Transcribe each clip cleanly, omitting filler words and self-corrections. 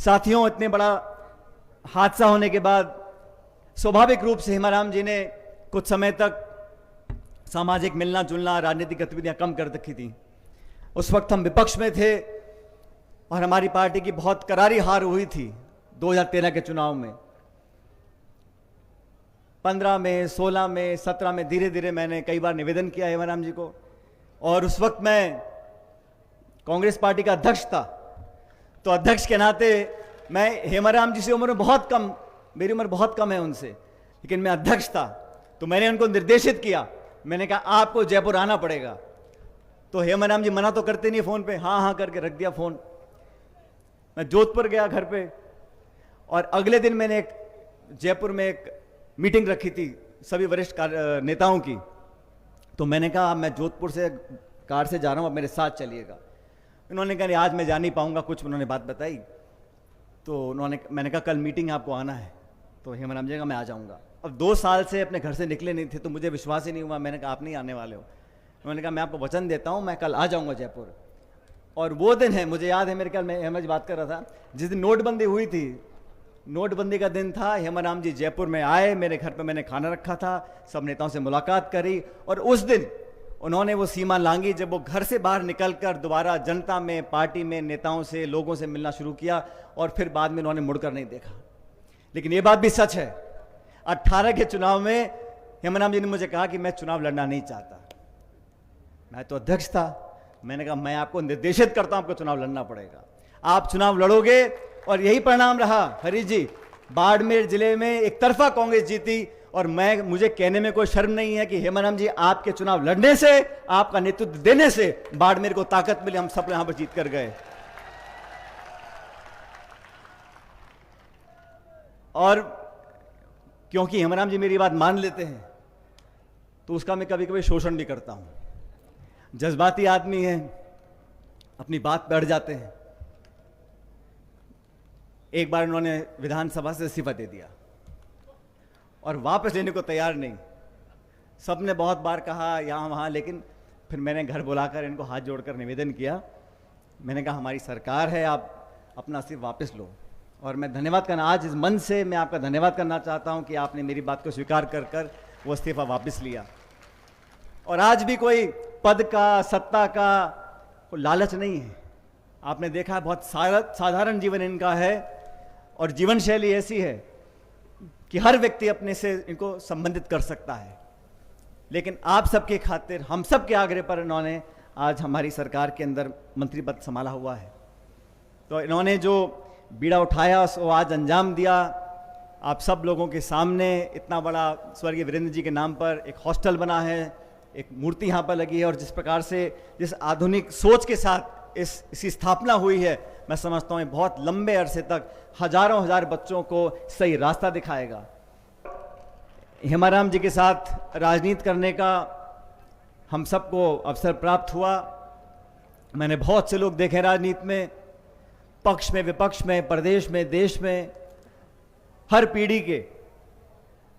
साथियों, इतने बड़ा हादसा होने के बाद स्वाभाविक रूप से हेमाराम जी ने कुछ समय तक सामाजिक मिलना जुलना, राजनीतिक गतिविधियां कम कर रखी थी। उस वक्त हम विपक्ष में थे और हमारी पार्टी की बहुत करारी हार हुई थी 2013 के चुनाव में। 15 में, 16 में, 17 में धीरे धीरे मैंने कई बार निवेदन किया हेमाराम जी को, और उस वक्त मैं कांग्रेस पार्टी का अध्यक्ष था। तो अध्यक्ष के नाते मैं हेमाराम जी से उम्र में बहुत कम, मेरी उम्र बहुत कम है उनसे, लेकिन मैं अध्यक्ष था। तो मैंने उनको निर्देशित किया, मैंने कहा आपको जयपुर आना पड़ेगा। तो हेमाराम जी मना तो करते नहीं फ़ोन पे, हाँ हाँ करके रख दिया फ़ोन। मैं जोधपुर गया घर पे, और अगले दिन मैंने एक जयपुर में एक मीटिंग रखी थी सभी वरिष्ठ नेताओं की। तो मैंने कहा मैं जोधपुर से कार से जा रहा हूँ, अब मेरे साथ चलिएगा। उन्होंने कहा नहीं आज मैं जा नहीं पाऊंगा, कुछ उन्होंने बात बताई। तो मैंने कहा कल मीटिंग आपको आना है। तो हेमाराम जी का मैं आ जाऊंगा। अब 2 साल से अपने घर से निकले नहीं थे, तो मुझे विश्वास ही नहीं हुआ। मैंने कहा आप नहीं आने वाले हो। उन्होंने कहा मैं आपको वचन देता हूँ, मैं कल आ जाऊंगा जयपुर। और वो दिन है, मुझे याद है, मेरे ख्याल में हेमराज बात कर रहा था, जिस दिन नोटबंदी हुई थी, नोटबंदी का दिन था। हेमाराम जी जयपुर में आए, मेरे घर पर मैंने खाना रखा था, सब नेताओं से मुलाकात करी, और उस दिन उन्होंने वो सीमा लांघी जब वो घर से बाहर निकलकर दोबारा जनता में, पार्टी में, नेताओं से, लोगों से मिलना शुरू किया, और फिर बाद में उन्होंने मुड़कर नहीं देखा। लेकिन ये बात भी सच है, 18 के चुनाव में हेमाराम जी ने मुझे कहा कि मैं चुनाव लड़ना नहीं चाहता। मैं तो अध्यक्ष था, मैंने कहा मैं आपको निर्देशित करता हूं, आपको चुनाव लड़ना पड़ेगा, आप चुनाव लड़ोगे। और यही परिणाम रहा हरीश जी। बाड़मेर जिले में एक तरफा कांग्रेस जीती, और मुझे कहने में कोई शर्म नहीं है कि हेमाराम जी आपके चुनाव लड़ने से, आपका नेतृत्व देने से बाड़मेर को ताकत मिली, हम सब यहां पर जीत कर गए। और क्योंकि हेमाराम जी मेरी बात मान लेते हैं, तो उसका मैं कभी कभी शोषण भी करता हूं। जज्बाती आदमी हैं, अपनी बात पे अड़ जाते हैं। एक बार उन्होंने विधानसभा से इस्तीफा दे दिया और वापस लेने को तैयार नहीं। सबने बहुत बार कहा यहाँ वहाँ, लेकिन फिर मैंने घर बुलाकर इनको हाथ जोड़कर निवेदन किया। मैंने कहा हमारी सरकार है, आप अपना इस्तीफा वापस लो। और मैं धन्यवाद करना, आज इस मन से मैं आपका धन्यवाद करना चाहता हूँ कि आपने मेरी बात को स्वीकार कर वो इस्तीफा वापस लिया। और आज भी कोई पद का, सत्ता का कोई लालच नहीं है। आपने देखा है बहुत साधारण जीवन इनका है, और जीवन शैली ऐसी है कि हर व्यक्ति अपने से इनको संबंधित कर सकता है। लेकिन आप सबके खातिर, हम सब के आग्रह पर इन्होंने आज हमारी सरकार के अंदर मंत्री पद संभाला हुआ है। तो इन्होंने जो बीड़ा उठाया उसको आज अंजाम दिया। आप सब लोगों के सामने इतना बड़ा स्वर्गीय वीरेंद्र जी के नाम पर एक हॉस्टल बना है, एक मूर्ति यहाँ पर लगी है, और जिस प्रकार से, जिस आधुनिक सोच के साथ इसकी स्थापना हुई है, मैं समझता हूँ बहुत लंबे अरसे तक हजारों हजार बच्चों को सही रास्ता दिखाएगा। हेमाराम जी के साथ राजनीति करने का हम सबको अवसर प्राप्त हुआ। मैंने बहुत से लोग देखे राजनीति में, पक्ष में, विपक्ष में, प्रदेश में, देश में, हर पीढ़ी के,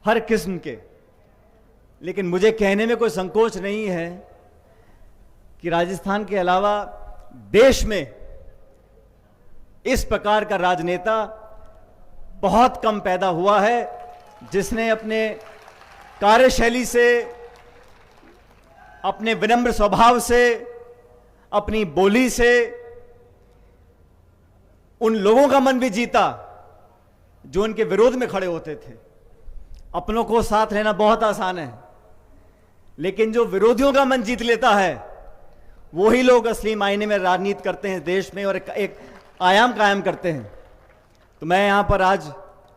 हर किस्म के। लेकिन मुझे कहने में कोई संकोच नहीं है कि राजस्थान के अलावा देश में इस प्रकार का राजनेता बहुत कम पैदा हुआ है, जिसने अपने कार्यशैली से, अपने विनम्र स्वभाव से, अपनी बोली से उन लोगों का मन भी जीता जो उनके विरोध में खड़े होते थे। अपनों को साथ लेना बहुत आसान है, लेकिन जो विरोधियों का मन जीत लेता है, वही लोग असली मायने में राजनीति करते हैं देश में, और एक आयाम कायम करते हैं। तो मैं यहाँ पर आज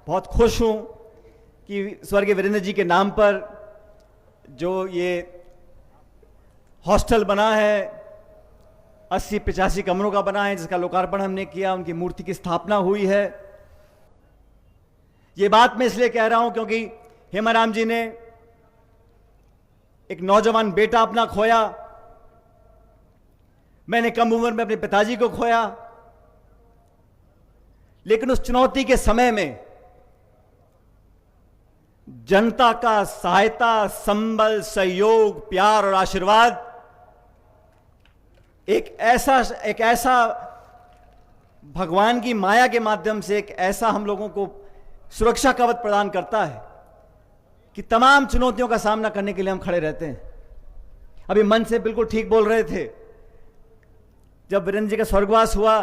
बहुत खुश हूँ कि स्वर्गीय वीरेंद्र जी के नाम पर जो ये हॉस्टल बना है, 80-85 कमरों का बना है, जिसका लोकार्पण हमने किया, उनकी मूर्ति की स्थापना हुई है। ये बात मैं इसलिए कह रहा हूं क्योंकि हेमाराम जी ने एक नौजवान बेटा अपना खोया, मैंने कम उम्र में अपने पिताजी को खोया। लेकिन उस चुनौती के समय में जनता का सहायता, संबल, सहयोग, प्यार और आशीर्वाद एक ऐसा भगवान की माया के माध्यम से एक ऐसा हम लोगों को सुरक्षा कवच प्रदान करता है कि तमाम चुनौतियों का सामना करने के लिए हम खड़े रहते हैं। अभी मन से बिल्कुल ठीक बोल रहे थे, जब वीरेंद्र जी का स्वर्गवास हुआ,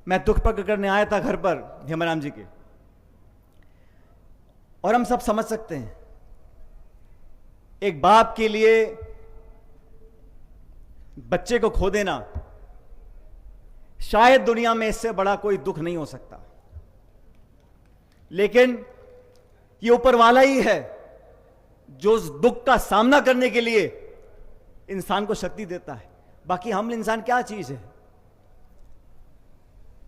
मैं दुख प्रकट करने आया था घर पर हेमाराम जी के, और हम सब समझ सकते हैं एक बाप के लिए बच्चे को खो देना शायद दुनिया में इससे बड़ा कोई दुख नहीं हो सकता, लेकिन ये ऊपर वाला ही है जो उस दुख का सामना करने के लिए इंसान को शक्ति देता है। बाकी हम इंसान क्या चीज है?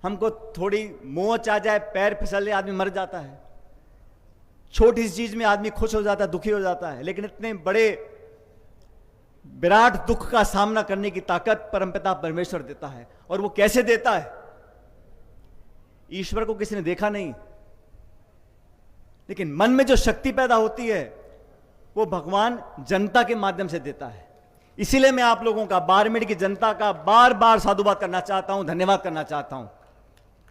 हमको थोड़ी मोच आ जाए, पैर फिसल जाए, आदमी मर जाता है। छोटी सी चीज में आदमी खुश हो जाता है, दुखी हो जाता है, लेकिन इतने बड़े विराट दुख का सामना करने की ताकत परमपिता परमेश्वर देता है। और वो कैसे देता है? ईश्वर को किसी ने देखा नहीं, लेकिन मन में जो शक्ति पैदा होती है वो भगवान जनता के माध्यम से देता है। इसीलिए मैं आप लोगों का, बारमेड़ की जनता का बार बार साधुवाद करना चाहता हूं, धन्यवाद करना चाहता हूं।